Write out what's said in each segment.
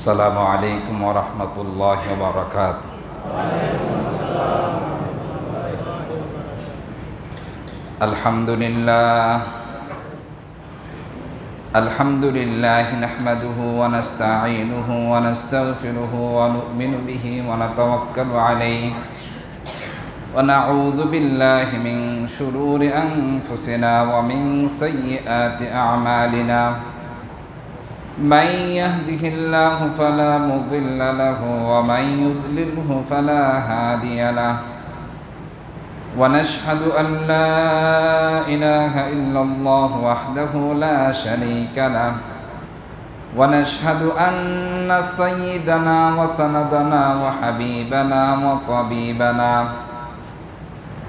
আসসালামু আলাইকুম ওয়া রাহমাতুল্লাহি ওয়া বারাকাতুহু। আলহামদুলিল্লাহ নাহমাদুহু ওয়া নাস্তাঈনুহু ওয়া নাস্তাগফিরুহু ওয়া নু'মিনু বিহি ওয়া নাতাওয়াক্কালু আলাইহি ওয়া নাউযু বিল্লাহি মিন শুরুরি আনফুসিনা ওয়া মিন সাইয়্যাতি আ'মালিনা। من يهده الله فلا مضل له ومن يضلله فلا هادي له ونشهد أن لا إله إلا الله وحده لا شريك له ونشهد أن سيدنا وسندنا وحبيبنا وطبيبنا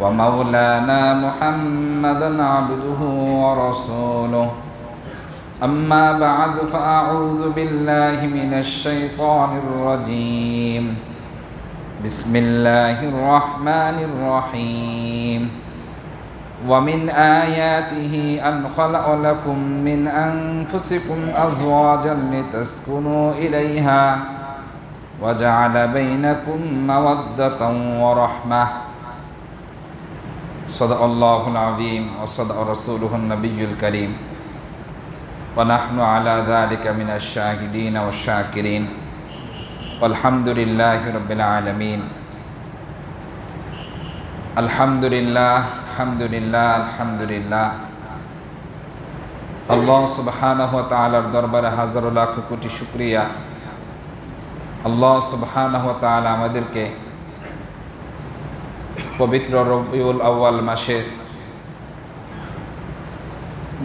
ومولانا محمدا عبده ورسوله. أما بعد فأعوذ بالله من الشيطان الرجيم. بسم الله الرحمن الرحيم. ومن آياته أن خلق لكم من أنفسكم أزواجا لتسكنوا إليها وجعل بينكم مودة ورحمة. صدق الله العظيم وصدق رسوله النبي الكريم ونحن على ذلك من الشاهدين والشاكرين والحمد لله رب العالمين. الحمد لله الحمد لله الحمد لله। আল্লাহ সুবহানাহু ওয়া তাআলার দরবারে হাজারো লাখ কোটি শুকরিয়া। আল্লাহ সুবহানাহু ওয়া তাআলা আমাদেরকে পবিত্র রবিউল আউয়াল মাসে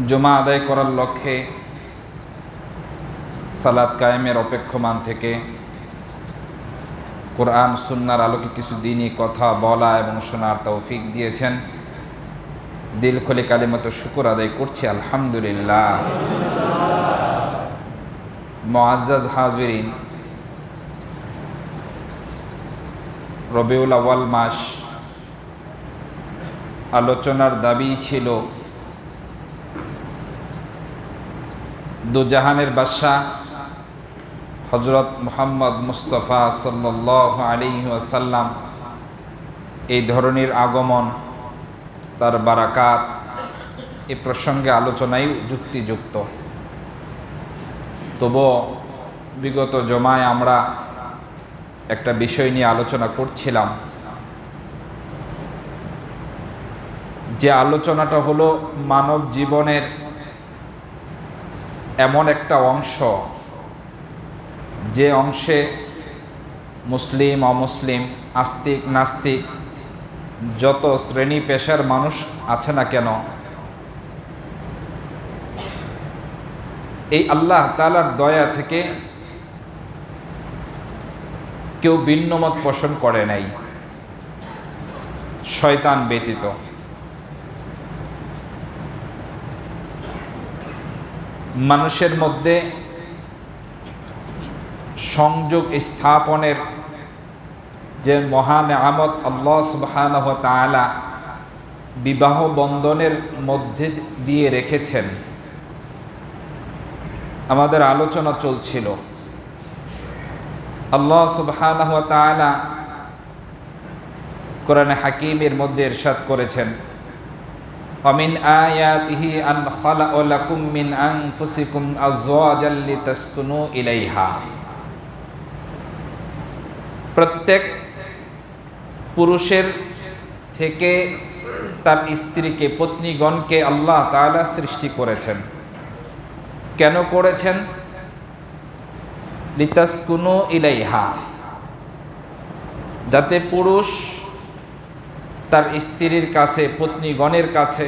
জুমা আদায় করার লক্ষ্যে সালাত কায়েমের অপেক্ষমান থেকে কোরআন সুন্নাহর আলোকে কিছু দ্বীনি কথা বলা এবং শোনার তৌফিক দিয়েছেন। দিল খুলে কালিমাত শুকর আদায় করছি আলহামদুলিল্লাহ। মুআজ্জাজ হাজিরিন, রবিউল আউয়াল মাস আলোচনার দাবি ছিল দুজাহানের বাদশাহ হযরত মুহাম্মদ মুস্তাফা সাল্লাল্লাহু আলাইহি ওয়াসাল্লাম এই ধরনের আগমন, তার বারাকাত, এই প্রসঙ্গে আলোচনাই যুক্তিযুক্ত। তবুও বিগত জমায় আমরা একটা বিষয় নিয়ে আলোচনা করছিলাম, যে আলোচনাটা হলো মানব জীবনের এমন একটা অংশ, যে অংশে মুসলিম অমুসলিম, আস্তিক নাস্তিক, যত শ্রেণী পেশার মানুষ আছে না কেন, এই আল্লাহ তাআলার দয়া থেকে কেউ ভিন্নমত পোষণ করে নাই, শয়তান ব্যতীত। মানুষের মধ্যে সংযোগ স্থাপনের যে মহান নিয়ামত আল্লাহ সুবহানাহু ওয়া তাআলা বিবাহ বন্ধনের মধ্যে দিয়ে রেখেছেন, আমাদের আলোচনা চলছিল। আল্লাহ সুবহানাহু ওয়া তাআলা কোরআনে হাকিমের মধ্যে ইরশাদ করেছেন, ومن آياته أن خلق لكم من أنفسكم أزواجا لتسكنوا إليها। প্রত্যেক পুরুষের থেকে তার স্ত্রীকে, পত্নীগণকে আল্লাহ তাআলা সৃষ্টি করেছেন। কেন করেছেন? লিতাসকুনু ইলাইহা, যাতে পুরুষ তার স্ত্রীর কাছে, পত্নীগণের কাছে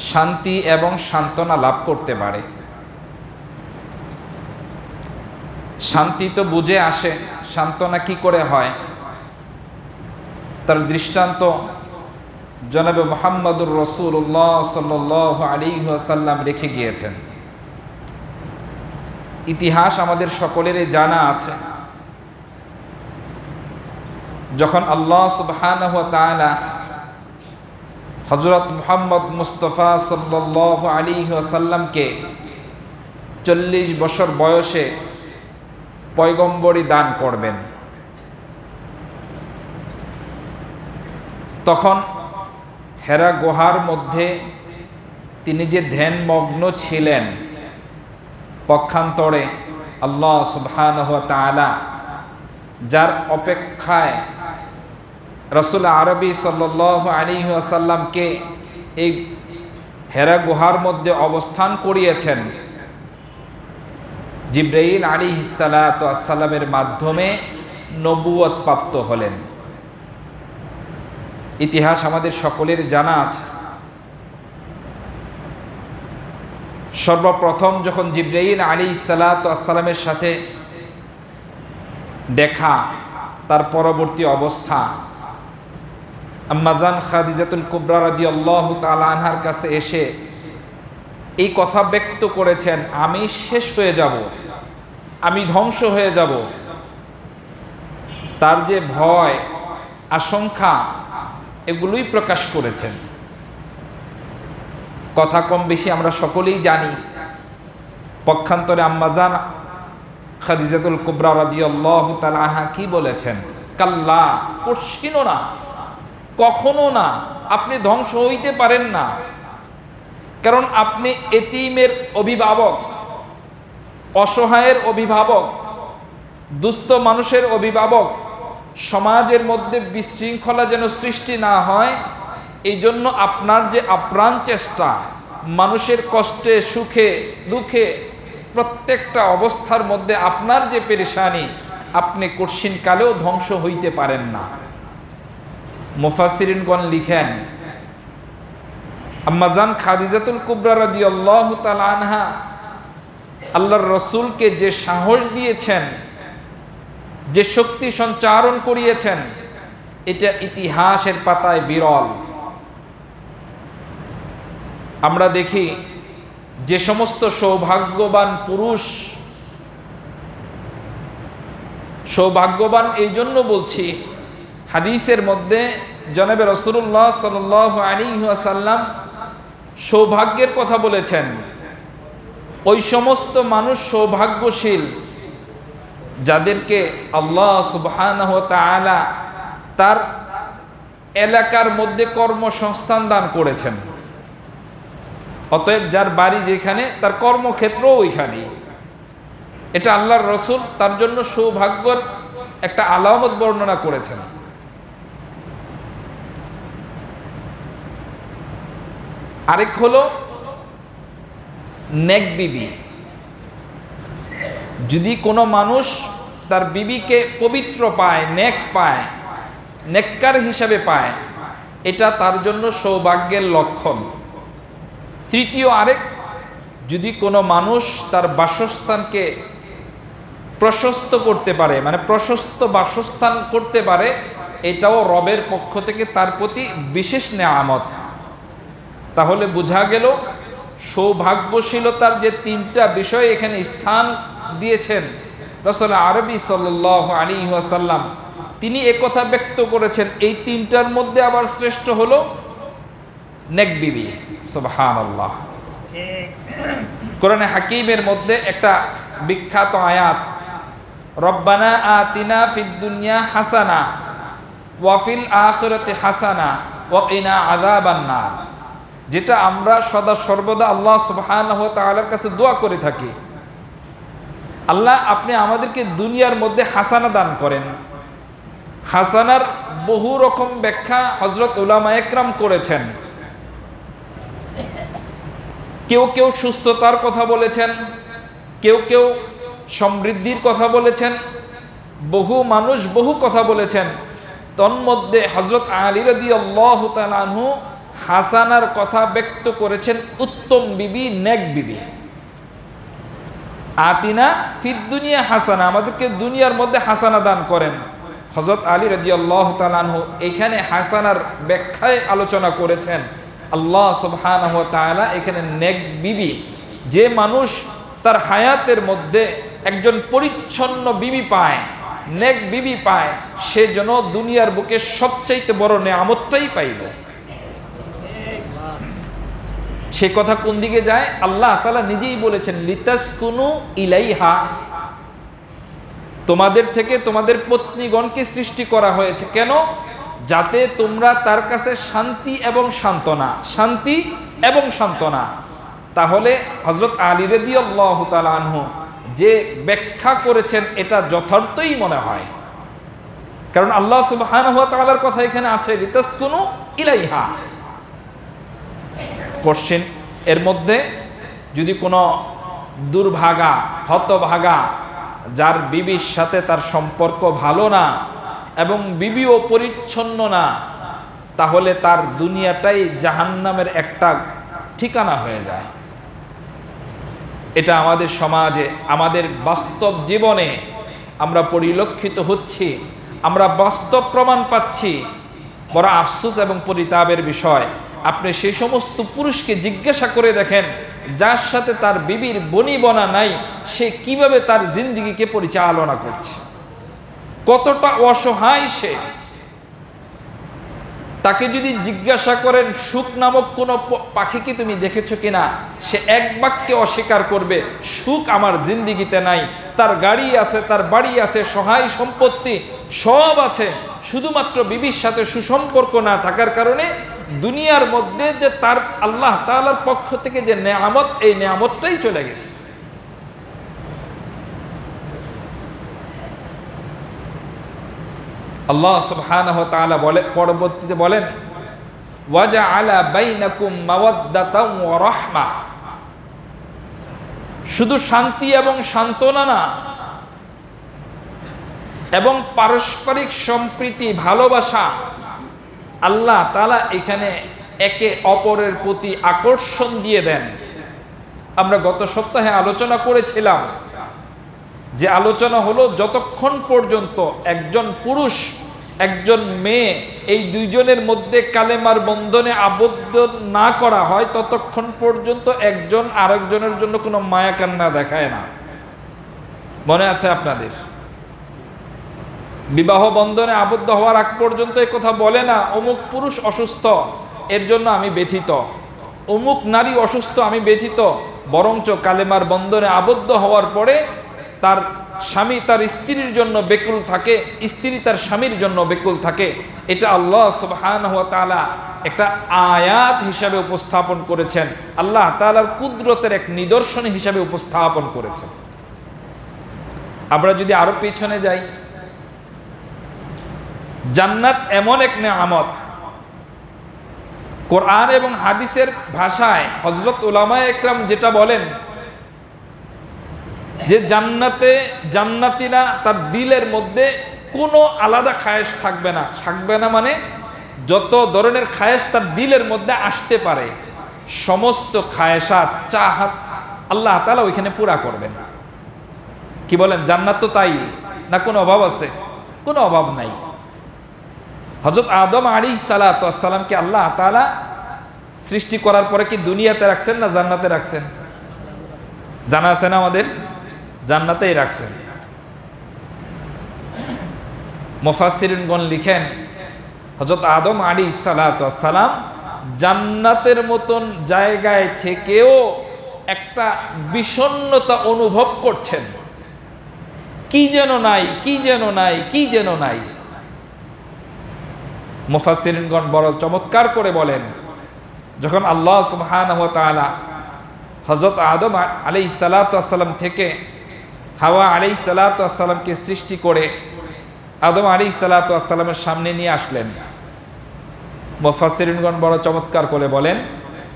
শান্তি এবং সান্ত্বনা লাভ করতে পারে। শান্তি তো বুঝে আসে, সান্ত্বনা কি করে হয়? তার দৃষ্টান্ত জনাবে মুহাম্মদুর রাসূলুল্লাহ সাল্লাল্লাহু আলাইহি ওয়াসাল্লাম রেখে গিয়েছেন। ইতিহাস আমাদের সকলেরই জানা আছে। যখন আল্লাহ সুবহানাহু ওয়া তাআলা হযরত মুহাম্মদ মুস্তাফা সাল্লাল্লাহু আলাইহি ওয়াসাল্লামকে 40 বছর বয়সে পয়গম্বরী দান করবেন। তখন হেরা গুহার মধ্যে তিনি যে ধ্যানমগ্ন ছিলেন, পক্ষান্তরে আল্লাহ সুবহানাহু ওয়া তাআলা যার অপেক্ষায় রাসূল আরবি সাল্লাল্লাহু আলাইহি ওয়াসাল্লামকে এই হেরা গুহার মধ্যে অবস্থান করিয়েছেন, জিবরাইল আলাইহিস সালাতু ওয়াস সালামের মাধ্যমে নবুয়ত প্রাপ্ত হলেন। ইতিহাস আমাদের সকলের জানা আছে। সর্বপ্রথম যখন জিবরাইল আলাইহিস সালাতু ওয়াস সালামের সাথে দেখা, তার পরবর্তী অবস্থা, আম্মাজান খাদিজাতুল কুবরা রাদিয়াল্লাহু তাআলা আনহার কাছে এসে এই কথা ব্যক্ত করেছেন, আমি শেষ হয়ে যাব, আমি ধ্বংস হয়ে যাব। তার যে ভয়, আশঙ্কা, এগুলোই প্রকাশ করেছেন। কথা কম বেশি আমরা সকলেই জানি। পক্ষান্তরে আম্মাজান খাদিজাতুল কুবরা রাদিয়াল্লাহু তাআলা আনহা কি বলেছেন? কাল্লা, কঠিনও না, কখনো না, আপনি ধ্বংস হইতে পারেন না। কারণ আপনি এতিমের অভিভাবক, অসহায়ের অভিভাবক, দুস্থ মানুষের অভিভাবক। সমাজের মধ্যে বিশৃঙ্খলা যেন সৃষ্টি না হয়, এই জন্য আপনার যে আপ্রাণ চেষ্টা, মানুষের কষ্টে, সুখে, দুঃখে, প্রত্যেকটা অবস্থার মধ্যে আপনার যে পেরেশানি, আপনি কঠিন কালেও ধ্বংস হইতে পারেন না। মুফাসসিরিনগণ লিখেন, আম্মাজান খাদিজাতুল কুবরা রাদিয়াল্লাহু তাআলা আনহা আল্লাহর রাসূলকে যে সাহস দিয়েছেন, যে শক্তি সঞ্চারণ করিয়েছেন, এটা ইতিহাসের পাতায় বিরল। আমরা দেখি যে সমস্ত সৌভাগ্যবান পুরুষ, সৌভাগ্যবান এই জন্য বলছি, হাদিসের মধ্যে জনাবে রাসূলুল্লাহ সাল্লাল্লাহু আলাইহি ওয়াসাল্লাম সৌভাগ্যের কথা বলেছেন। ওই সমস্ত মানুষ সৌভাগ্যশীল যাদেরকে আল্লাহ সুবহানাহু ওয়া তাআলা তার এলাকার মধ্যে কর্মসংস্থান দান করেছেন। অতএব যার বাড়ি যেখানে, তার কর্মক্ষেত্র ওইখানেই। এটা আল্লাহর রাসূল তার জন্য সৌভাগ্যের একটা আলামত বর্ণনা করেছেন। আরেক হলো নেক বিবি। যদি কোনো মানুষ তার বিবিকে পবিত্র পায়, নেক পায়, নেককার হিসাবে পায়, এটা তার জন্য সৌভাগ্যের লক্ষণ। তৃতীয় আরেক, যদি কোনো মানুষ তার বাসস্থানকে প্রশস্ত করতে পারে, মানে প্রশস্ত বাসস্থান করতে পারে, এটাও রবের পক্ষ থেকে তার প্রতি বিশেষ নেয়ামত। তাহলে বোঝা গেল সৌভাগ্যশীলতার যে তিনটা বিষয় এখানে স্থান দিয়েছেন রাসূল আরবি সাল্লাল্লাহু আলাইহি ওয়াসাল্লাম, তিনি একথা ব্যক্ত করেছেন। এই তিনটার মধ্যে আবার শ্রেষ্ঠ হলো নেক বিবি। সুবহানাল্লাহ। কোরআনে হাকিমের মধ্যে একটা বিখ্যাত আয়াত, রব্বানা আতিনা ফিদ দুনিয়া হাসানা ওয়া ফিল আখিরাতি হাসানা ওয়া কিনা আযাবান নার, যেটা আমরা সদা সর্বদা আল্লাহ সুবহানাহু ওয়া তাআলার কাছে দোয়া করে থাকি। আল্লাহ, আপনি আমাদেরকে দুনিয়ার মধ্যে হাসানা দান করেন। হাসানার বহু রকম ব্যাখ্যা হযরত উলামায়ে কেরাম করেছেন। কেউ কেউ সুস্থতার কথা বলেছেন, কেউ কেউ সমৃদ্ধির কথা বলেছেন, বহু মানুষ বহু কথা বলেছেন। তন্মধ্যে হযরত আলী রাদিয়াল্লাহু তাআলা আনহু হাসানার কথা ব্যক্ত করেছেন উত্তম বিবি, নেক বিবি। আতিনা ফিদ দুনিয়া হাসানা, আমাদেরকে দুনিয়ার মধ্যে হাসানা দান করেন। হযরত আলী রাদিয়াল্লাহু তাআলা আনহু এখানে হাসানার ব্যাখ্যায় আলোচনা করেছেন। আল্লাহ সুবহানাহু ওয়া তাআলা এখানে নেক বিবি, যে মানুষ তার হায়াতের মধ্যে একজন পরিচ্ছন্ন বিবি পায়, নেক বিবি পায়, সে যেন দুনিয়ার বুকে সবচাইতে বড় নেয়ামতটাই পাইল। সে কথা কোন দিকে যায়? আল্লাহ তাআলা নিজেই বলেছেন লিতাসকুনু ইলাইহা, তোমাদের থেকে তোমাদের পত্নীগণকে সৃষ্টি করা হয়েছে কেন? যাতে তোমরা তার কাছে শান্তি এবং সান্ত্বনা, শান্তি এবং সান্ত্বনা। তাহলে হযরত আলী রাদিয়াল্লাহু তাআলা আনহু যে ব্যাখ্যা করেছেন এটা যথার্থই মনে হয়, কারণ আল্লাহ সুবহানাহু ওয়া তাআলার কথা এখানে আছে লিতাসকুনু ইলাইহা। কোশ্চেন, এর মধ্যে যদি কোনো দুর্ভাগা, হতভাগা, যার বিবির সাথে তার সম্পর্ক ভালো না এবং বিবিও পরিচ্ছন্ন না, তাহলে তার দুনিয়াটাই জাহান্নামের একটা ঠিকানা হয়ে যায়। এটা আমাদের সমাজে, আমাদের বাস্তব জীবনে আমরা পরিলক্ষিত হচ্ছি, আমরা বাস্তব প্রমাণ পাচ্ছি। বড় আফসোস এবং পরিতাপের বিষয়, আপনি সেই সমস্ত পুরুষকে জিজ্ঞাসা করে দেখেন যার সাথে তার বিবির বনিবনা নাই, সে কিভাবে তার জিন্দেগিকে পরিচালনা করছে, কতটা অসহায় সে। তাকে যদি জিজ্ঞাসা করেন সুখ নামক কোনো পাখি কি তুমি দেখেছো কিনা, সে এক বাক্যে অস্বীকার করবে, সুখ আমার জিন্দেগিতে নাই। তার গাড়ি আছে, তার বাড়ি আছে, সহায় সম্পত্তি সব আছে, শুধুমাত্র বিবির সাথে সুসম্পর্ক না থাকার কারণে দুনিয়ার মধ্যে যে তার আল্লাহ তাআলার পক্ষ থেকে যে নেয়ামত, এই নেয়ামতটাই চলে গেছে। আল্লাহ সুবহানাহু ওয়া তাআলা পরবর্তীতে বলেন ওয়াজআলা বাইনাকুম মাওয়াদ্দাতাও ওয়া রাহমা। শুধু শান্তি এবং সান্ত্বনা না, এবং পারস্পরিক সম্প্রীতি, ভালোবাসা, আল্লাহ তাআলা এখানে একে অপরের প্রতি আকর্ষণ দিয়ে দেন। আমরা গত সপ্তাহে আলোচনা করেছিলাম, যে আলোচনা হলো যতক্ষণ পর্যন্ত একজন পুরুষ একজন মেয়ে এই দুইজনের মধ্যে কালেমার বন্ধনে আবদ্ধ না করা হয়, ততক্ষণ পর্যন্ত একজন আরেকজনের জন্য কোনো মায়া কান্না দেখায় না। মনে আছে আপনাদের? বিবাহ বন্ধনে আবদ্ধ হওয়ার আগ পর্যন্ত এই কথা বলে না অমুক পুরুষ অসুস্থ, এর জন্য আমি ব্যথিত, অমুক নারী অসুস্থ, আমি ব্যথিত। বরঞ্চ কালেমার বন্ধনে আবদ্ধ হওয়ার পরে তার স্বামী তার স্ত্রীর জন্য বেকুল থাকে, স্ত্রী তার স্বামীর জন্য বেকুল থাকে। এটা আল্লাহ সুবহানাহু ওয়া তাআলা একটা আয়াত হিসাবে উপস্থাপন করেছেন, আল্লাহ তাআলার কুদরতের এক নিদর্শন হিসাবে উপস্থাপন করেছেন। আমরা যদি আরো পিছনে যাই, জান্নাত এমন এক নেয়ামত, কোরআন এবং হাদিসের ভাষায় হযরত উলামায়ে ইকরাম যেটা বলেন যে জান্নাতীরা তার দিলের মধ্যে কোনো আলাদা খায়েশ থাকবে না। থাকবে না মানে যত ধরনের খায়েশ তার দিলের মধ্যে আসতে পারে, সমস্ত খায়েশাত, চাহাত আল্লাহ তাআলা ওইখানে পুরা করবেন। কি বলেন? জান্নাত তো তাই না, কোনো অভাব আছে? কোনো অভাব নাই। হযরত আদম আলাইহিস সালাতু ওয়াস সালামকে আল্লাহ তাআলা সৃষ্টি করার পরে কি দুনিয়াতে রাখছেন না জান্নাতে রাখছেন? জানা আছে না আমাদের? জান্নাতেই রাখছেন। মুফাসসিরিনগণ লিখেন হযরত আদম আলাইহিস সালাতু ওয়াস সালাম জান্নাতের মতন জায়গায় থেকেও একটা বিষণ্ণতা অনুভব করছেন, কি যেন নাই, কি যেন নাই, কি যেন নাই। মুফাসসিরিনগণ বড় চমৎকার করে বলেন, যখন আল্লাহ সুবহানাহু ওয়া তাআলা হযরত আদম আলাইহিস সালাতু ওয়াস সালাম থেকে হাওয়া আলাইহিস সালাতু ওয়াস সালামকে সৃষ্টি করে আদম আলাইহিস সালাতু ওয়াস সালামের সামনে নিয়ে আসলেন, মুফাসসিরিনগণ বড় চমৎকার করে বলেন,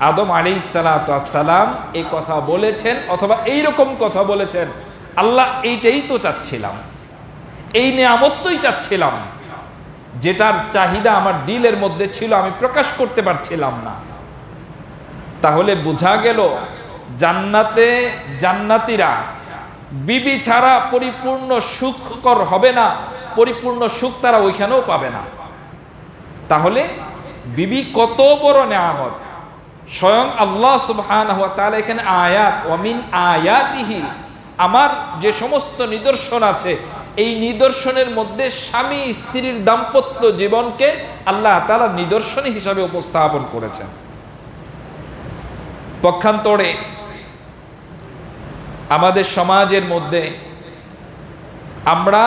আদম আলাইহিস সালাতু ওয়াস সালাম এই কথা বলেছেন অথবা এই রকম কথা বলেছেন, আল্লাহ এইটাই তো চাচ্ছিলাম, এই নিয়ামতই চাচ্ছিলাম, যেটার চাহিদা আমার দিলের মধ্যে ছিল, আমি প্রকাশ করতে পারছিলাম না। তাহলে বোঝা গেল জান্নাতে জান্নাতীরা বিবি ছাড়া পরিপূর্ণ সুখকর হবে না, পরিপূর্ণ সুখ তারা ওইখানেও পাবে না। তাহলে বিবি কত বড় নেয়ামত! স্বয়ং আল্লাহ সুবহানাহু ওয়া তাআলা এখানে আয়াত, ওয়া মিন আয়াতিহি, আমার যে সমস্ত নিদর্শন আছে এই নিদর্শনের মধ্যে স্বামী স্ত্রীর দাম্পত্য জীবনকে আল্লাহ তাআলা নিদর্শন হিসাবে উপস্থাপন করেছেন। পক্ষান্তরে আমাদের সমাজের মধ্যে আমরা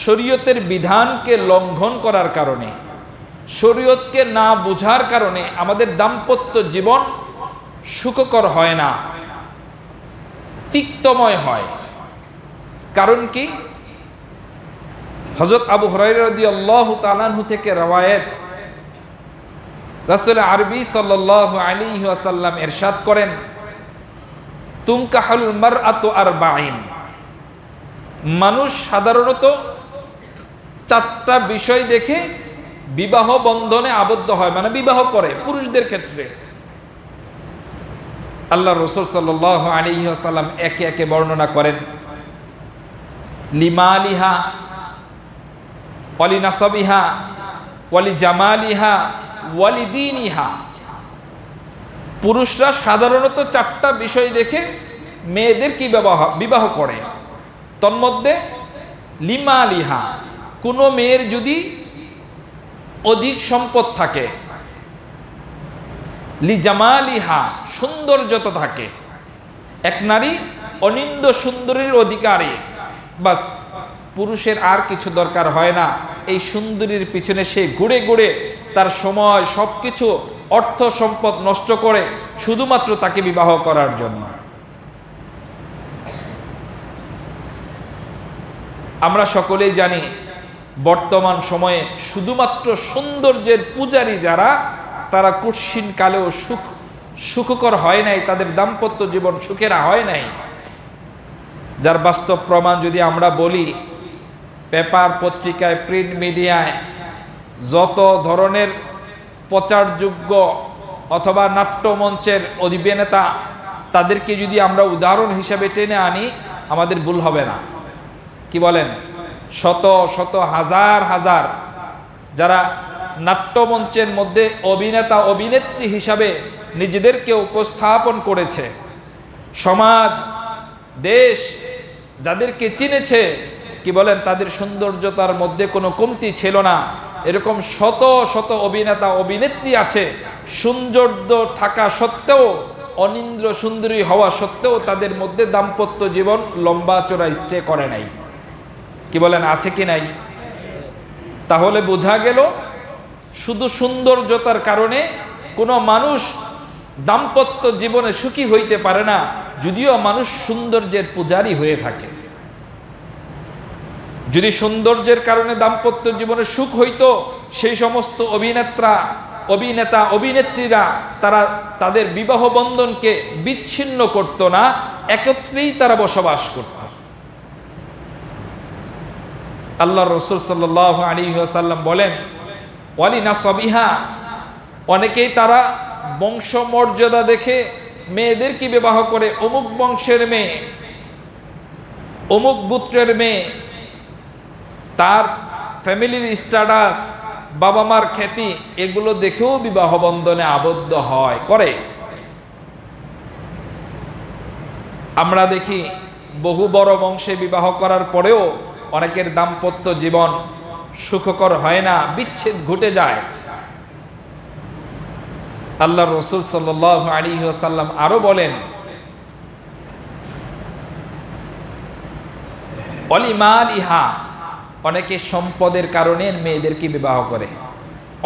শরীয়তের বিধানকে লঙ্ঘন করার কারণে, শরীয়তকে না বোঝার কারণে আমাদের দাম্পত্য জীবন সুখকর হয় না, তিক্তময় হয়। কারণ কি? হযরত আবু হুরায়রা রাদিয়াল্লাহু তাআলা আনহু থেকে রওয়ায়েত, রাসূল আরবি সাল্লাল্লাহু আলাইহি ওয়াসাল্লাম ইরশাদ করেন, তুনকাহুল মারআতু আরবাঈন। মানুষ সাধারণত 4টা বিষয় দেখে বিবাহ বন্ধনে আবদ্ধ হয়, মানে বিবাহ করে পুরুষদের ক্ষেত্রে। আল্লাহ রাসূল সাল্লাল্লাহু আলাইহি ওয়াসাল্লাম একে একে বর্ণনা করেন। লিমালিহা ওয়ালি নাসাবিহা ওয়ালি জামালিহা ওয়ালি দীনিহা। পুরুষরা সাধারণত 4টা বিষয় দেখে মেয়েদের কি বিবাহ করে। তন্মধ্যে লিমালিহা, কোনো মেয়ের যদি অধিক সম্পদ থাকে, লিজামালিহা, সৌন্দর্যতা থাকে। এক নারী অনিন্দ্য সুন্দরীর অধিকারী, বাস পুরুষের আর কিছু দরকার হয় না। এই সুন্দরীর পিছনে সে ঘুরে ঘুরে তার সময় সবকিছু অর্থ সম্পদ নষ্ট করে শুধুমাত্র তাকে বিবাহ করার জন্য। আমরা সকলেই জানি বর্তমান সময়ে শুধুমাত্র সৌন্দর্যের পূজারী যারা, তারা কঠিন কালেও সুখকর হয় নাই, তাদের দাম্পত্য জীবন সুখেরা হয় নাই। যার বাস্তব প্রমাণ যদি আমরা বলি, পেপার পত্রিকায়, প্রিন্ট মিডিয়ায় যত ধরনের প্রচারযোগ্য অথবা নাট্যমঞ্চের অভিনেতা, তাদেরকে যদি আমরা উদাহরণ হিসেবে টেনে আনি, আমাদের ভুল হবে না। কি বলেন? শত শত হাজার হাজার যারা নাট্যমঞ্চের মধ্যে অভিনেতা অভিনেত্রী হিসাবে নিজেদেরকে উপস্থাপন করেছে, সমাজ দেশ যাদেরকে চিনেছে, কি বলেন, তাদের সৌন্দর্যতার মধ্যে কোনো কমতি ছিল না। এরকম শত শত অভিনেতা অভিনেত্রী আছে, সৌন্দর্য থাকা সত্ত্বেও, অনিন্দ্র সুন্দরী হওয়া সত্ত্বেও তাদের মধ্যে দাম্পত্য জীবন লম্বা চড়া স্টে করে নাই। কি বলেন, আছে কি নাই? তাহলে বোঝা গেল শুধু সৌন্দর্যতার কারণে কোনো মানুষ দাম্পত্য জীবনে সুখী হইতে পারে না, যদিও মানুষ সৌন্দর্যের পূজারী হয়ে থাকে। যদি সৌন্দর্যের কারণে দাম্পত্য জীবনে সুখ হইতো, সেই সমস্ত অভিনেতা অভিনেত্রীরা তারা তাদের বিবাহ বন্ধনকে বিচ্ছিন্ন করত না, একত্রেই তারা বসবাস করত। আল্লাহর রাসূল সাল্লাল্লাহু আলাইহি ওয়াসাল্লাম বলেন, ওয়ালি নাসাবিহা, অনেকেই তারা বংশ মর্যাদা দেখে মেয়েদেরকে বিবাহ করে, অমুক বংশের মেয়ে, অমুক গোত্রের মেয়ে, তার ফ্যামিলির স্ট্যাটাস, বাবা মার খ্যাতি, এগুলো দেখেও বিবাহ বন্ধনে আবদ্ধ করে। আমরা দেখি বহু বড় বংশে বিবাহ করার পরেও অনেকের দাম্পত্য জীবন সুখকর হয় না, বিচ্ছেদ ঘটে যায়। আল্লাহর রাসূল সাল্লাল্লাহু আলাইহি ওয়াসাল্লাম আরো বলেন, অলিমালিহা, অনেকে সম্পদের কারণে মেয়েদেরকে বিবাহ করে।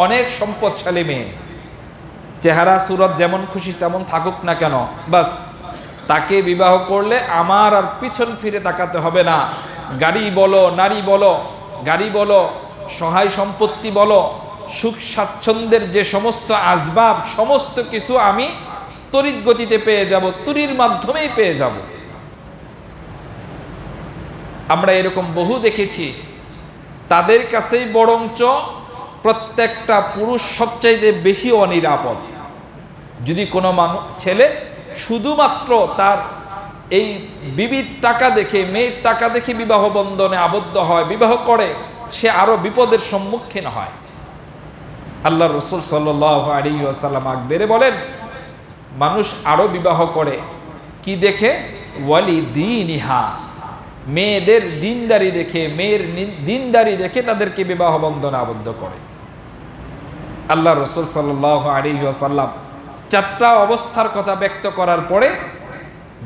অনেক সম্পদশালী মেয়ে, চেহারা সুরত যেমন খুশি তেমন থাকুক না কেন, বাস তাকে বিবাহ করলে আমার আর পিছন ফিরে তাকাতে হবে না। গাড়ি বলো, নারী বলো, গাড়ি বলো, সহায় সম্পত্তি বলো, সুখ স্বাচ্ছন্দ্যের যে সমস্ত আসবাব, সমস্ত কিছু আমি তড়িৎ গতিতে পেয়ে যাব, তুরির মাধ্যমেই পেয়ে যাব। আমরা এরকম বহু দেখেছি। তাদের কাছেই বরঞ্চ প্রত্যেকটা পুরুষ সবচাইতে বেশি অনিরাপদ। যদি কোনো ছেলে শুধুমাত্র তার এই বিবির টাকা দেখে, মেয়ের টাকা দেখে বিবাহ বন্ধনে আবদ্ধ হয়, বিবাহ করে, সে আরো বিপদের সম্মুখীন হয়। আল্লাহ রাসূল সাল্লাল্লাহু আলাইহি ওয়াসাল্লাম আকবরে বলেন, মানুষ আরো বিবাহ করে কি দেখে? ওয়ালি দীনিহা, মেয়েদের দিনদারি দেখে, মেয়ের দিনদারি দেখে তাদেরকে বিবাহ বন্ধনে আবদ্ধ করে। আল্লাহ রাসূল সাল্লাল্লাহু আলাইহি ওয়াসাল্লাম 4টা অবস্থার কথা ব্যক্ত করার পরে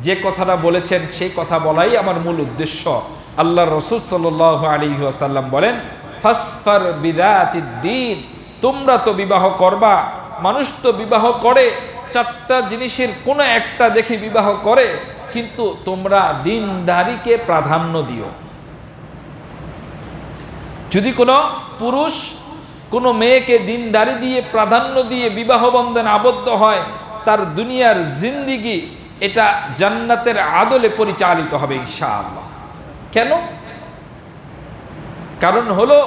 যে কথাটা বলেছেন, সেই কথা বলাই আমার মূল উদ্দেশ্য। আল্লাহ রাসূল সাল্লাল্লাহু আলাইহি ওয়াসাল্লাম বলেন, ফাসফার বিযাতিদ্দীন, তোমরা তো বিবাহ করবা, মানুষ তো বিবাহ করে, চারটা জিনিসের কোনো একটা দেখে বিবাহ করে, কিন্তু তোমরা দিনদারিকে প্রাধান্য দিও। যদি কোনো পুরুষ কোনো মেয়েকে দিনদারি দিয়ে প্রাধান্য দিয়ে বিবাহ বন্ধনে আবদ্ধ হয়, তার দুনিয়ার জিন্দিগি এটা জান্নাতের আদলে পরিচালিত হবে ইনশাআল্লাহ। কেন? কারণ হলো,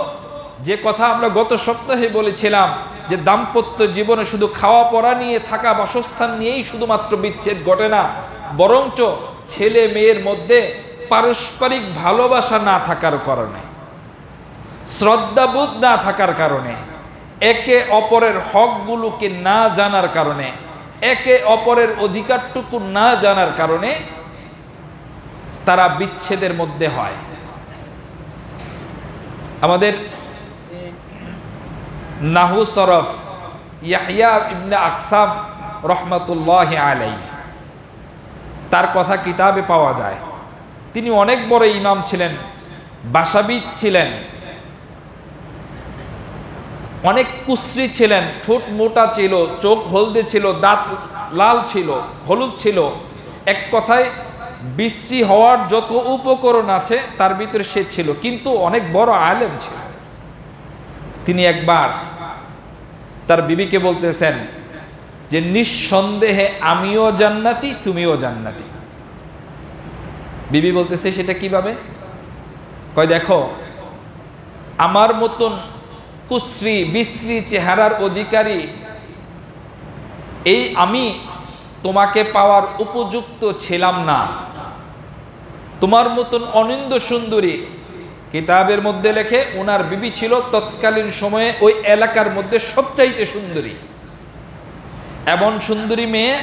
যে কথা আমরা গত সপ্তাহে বলেছিলাম, যে দাম্পত্য জীবনে শুধু খাওয়া পড়া নিয়ে থাকা, বাসস্থান নিয়েই শুধুমাত্র বিচ্ছেদ ঘটে না, বরঞ্চ ছেলে মেয়ের মধ্যে পারস্পরিক ভালোবাসা না থাকার কারণে, শ্রদ্ধাবোধ না থাকার কারণে, একে অপরের হকগুলোকে না জানার কারণে, একে অপরের অধিকারটুকু না জানার কারণে তারা বিচ্ছেদের মধ্যে হয়। আমাদের নাহু সরফ ইয়াহইয়া ইবনে আকসাম রহমাতুল্লাহি আলাইহি, তার কথা কিতাবে পাওয়া যায়। তিনি অনেক বড় ইমাম ছিলেন, ভাষাবিদ ছিলেন, অনেক কুশ্রী ছিলেন, ঠোঁট মোটা ছিল, চোখ হলদে ছিল, দাঁত লাল ছিল, হলুদ ছিল। এক কথায় বিশ্রী হওয়ার যত উপকরণ আছে তার ভিতরে সে ছিল, কিন্তু অনেক বড় আলেম ছিল। তিনি একবার তার বিবিকে বলতেছেন যে, নিঃসন্দেহে আমিও জান্নাতি, তুমিও জান্নাতি। বিবি বলতেছে, সেটা কিভাবে? কয়, দেখো, আমার মতন কুশ্রী বিশ্রী চেহারার অধিকারী এই আমি তোমাকে পাওয়ার উপযুক্ত ছিলাম না। তোমার মতন অনিন্দ সুন্দরী, কিতাবের মধ্যে লেখে ওনার বিবি ছিল তৎকালীন সময়ে ওই এলাকার মধ্যে সবচাইতে সুন্দরী। এমন সুন্দরী মেয়ে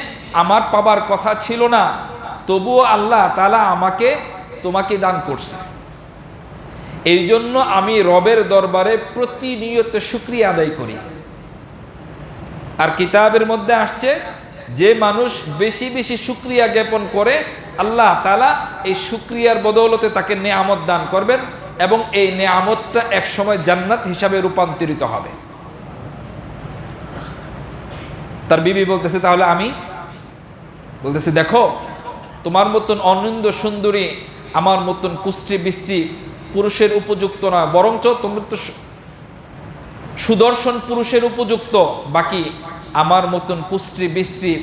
আমার পাবার কথা ছিল না, তবুও আল্লাহ তাআলা আমাকে তোমাকে দান করছে। এই জন্য আমি রবের দরবারে প্রতিনিয়ত শুকরিয়া আদায় করি। আর কিতাবের মধ্যে আসছে, যে মানুষ বেশি বেশি শুকরিয়া জ্ঞাপন করে, আল্লাহ তাআলা এই শুকরিয়ার বদৌলতে তাকে নেয়ামত দান করবেন, এবং এই নেয়ামতটা এক সময় জান্নাত হিসাবে রূপান্তরিত হবে। তার বিবি বলতেছে, তাহলে আমি? বলতেছে, দেখো, তোমার মতন অনিন্দ সুন্দরী, আমার মতন কুশ্রী বিশ্রী পুরুষের উপযুক্ত না, বরঞ্চ তোমরা তো সুদর্শন পুরুষের উপযুক্ত। বাকি আমার মতন কুশ্রী বিশ্রী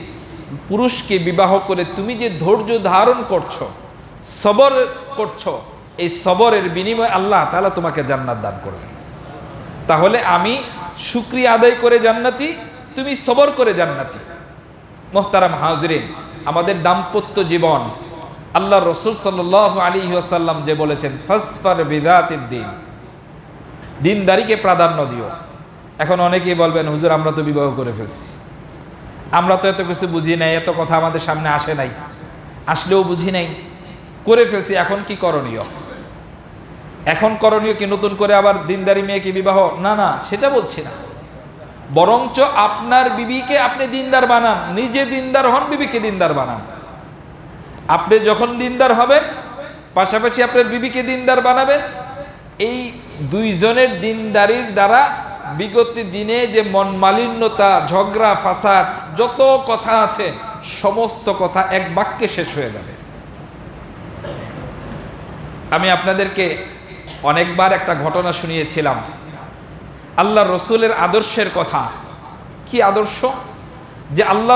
পুরুষকে বিবাহ করে তুমি যে ধৈর্য ধারণ করছো, সবর করছো, এই সবরের বিনিময়ে আল্লাহ তাআলা তোমাকে জান্নাত দান করবে। তাহলে আমি শুকরিয়া আদায় করে জান্নাতি, তুমি সবর করে জান্নাতি। মুহতারাম হাজিরিন, আমাদের দাম্পত্য জীবন, আল্লাহ রাসূল সাল্লাল্লাহু আলাইহি ওয়াসাল্লাম যে বলেছেন, ফাসফার বিযাতিদ্দীন, দিনদারিকে প্রাধান্য দিও। এখন অনেকেই বলবেন, হুজুর আমরা তো বিবাহ করে ফেলছি, আমরা তো এত কিছু বুঝি নাই, এত কথা আমাদের সামনে আসে নাই, আসলেও বুঝি নাই, করে ফেলছি, এখন কি করণীয়? এখন করণীয় কি নতুন করে আবার দিনদারি মেয়েকে বিবাহ? না না, সেটা বলছি না। বরঞ্চ আপনার বিবিকে আপনি দিনদার বানান, নিজে দিনদার হন, বিবিকে দিনদার বানান। আপনি যখন দিনদার হবেন, পাশাপাশি আপনার বিবিকে দিনদার বানাবেন। এই দুইজনের দিনদারির দ্বারা বিগত দিনে যে মন মালিন্যতা, ঝগড়া ফাসাদ, যত কথা আছে, সমস্ত কথা এক বাক্যে শেষ হয়ে যাবে। আমি আপনাদেরকে অনেকবার একটা ঘটনা শুনিয়েছিলাম, আল্লাহ রসুলের আদর্শের কথা। কি আদর্শ? যে আল্লাহ